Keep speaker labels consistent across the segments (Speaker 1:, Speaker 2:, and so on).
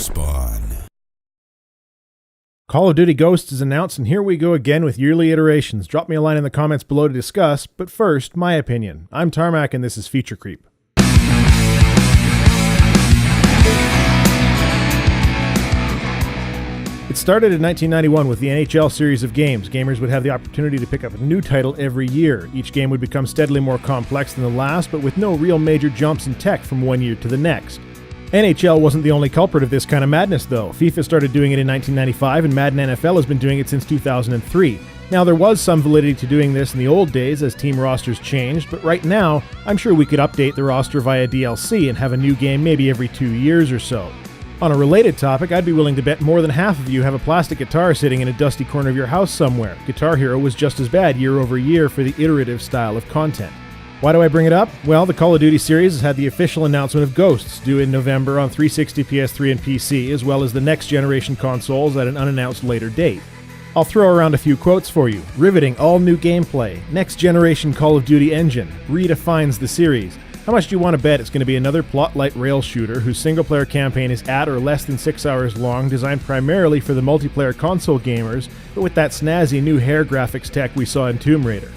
Speaker 1: Spawn.
Speaker 2: Call of Duty Ghosts is announced, and here we go again with yearly iterations. Drop me a line in the comments below to discuss, but first, my opinion. I'm Tarmac, and this is Feature Creep. It started in 1991 with the NHL series of games. Gamers would have the opportunity to pick up a new title every year. Each game would become steadily more complex than the last, but with no real major jumps in tech from one year to the next. NHL wasn't the only culprit of this kind of madness, though. FIFA started doing it in 1995, and Madden NFL has been doing it since 2003. Now, there was some validity to doing this in the old days as team rosters changed, but right now, I'm sure we could update the roster via DLC and have a new game maybe every 2 years or so. On a related topic, I'd be willing to bet more than half of you have a plastic guitar sitting in a dusty corner of your house somewhere. Guitar Hero was just as bad year over year for the iterative style of content. Why do I bring it up? Well, the Call of Duty series has had the official announcement of Ghosts due in November on 360, PS3, and PC, as well as the next generation consoles at an unannounced later date. I'll throw around a few quotes for you. Riveting all-new gameplay. Next generation Call of Duty engine. Redefines the series. How much do you want to bet it's going to be another plot-light rail shooter whose single-player campaign is at or less than 6 hours long, designed primarily for the multiplayer console gamers, but with that snazzy new hair graphics tech we saw in Tomb Raider?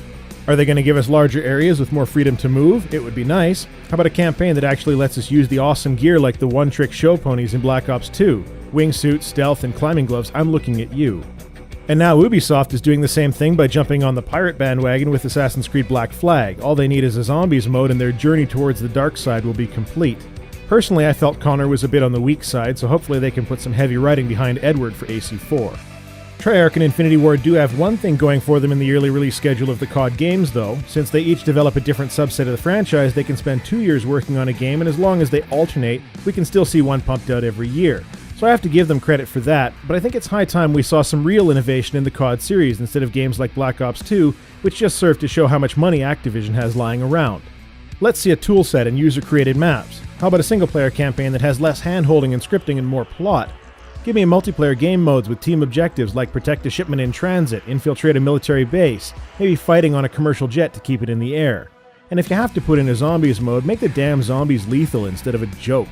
Speaker 2: Are they going to give us larger areas with more freedom to move? It would be nice. How about a campaign that actually lets us use the awesome gear like the one-trick show ponies in Black Ops 2? Wingsuits, stealth, and climbing gloves, I'm looking at you. And now Ubisoft is doing the same thing by jumping on the pirate bandwagon with Assassin's Creed Black Flag. All they need is a zombies mode and their journey towards the dark side will be complete. Personally, I felt Connor was a bit on the weak side, so hopefully they can put some heavy writing behind Edward for AC4. Treyarch and Infinity Ward do have one thing going for them in the yearly release schedule of the COD games, though. Since they each develop a different subset of the franchise, they can spend 2 years working on a game, and as long as they alternate, we can still see one pumped out every year. So I have to give them credit for that, but I think it's high time we saw some real innovation in the COD series instead of games like Black Ops 2, which just serve to show how much money Activision has lying around. Let's see a toolset and user-created maps. How about a single-player campaign that has less hand-holding and scripting and more plot? Give me a multiplayer game modes with team objectives like protect a shipment in transit, infiltrate a military base, maybe fighting on a commercial jet to keep it in the air. And if you have to put in a zombies mode, make the damn zombies lethal instead of a joke.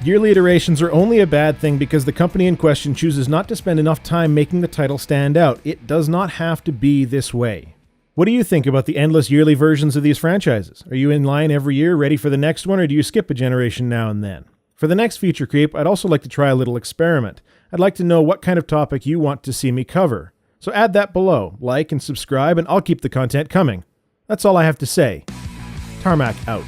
Speaker 2: Yearly iterations are only a bad thing because the company in question chooses not to spend enough time making the title stand out. It does not have to be this way. What do you think about the endless yearly versions of these franchises? Are you in line every year, ready for the next one, or do you skip a generation now and then? For the next Feature Creep, I'd also like to try a little experiment. I'd like to know what kind of topic you want to see me cover. So add that below, like and subscribe, and I'll keep the content coming. That's all I have to say. Tarmac out.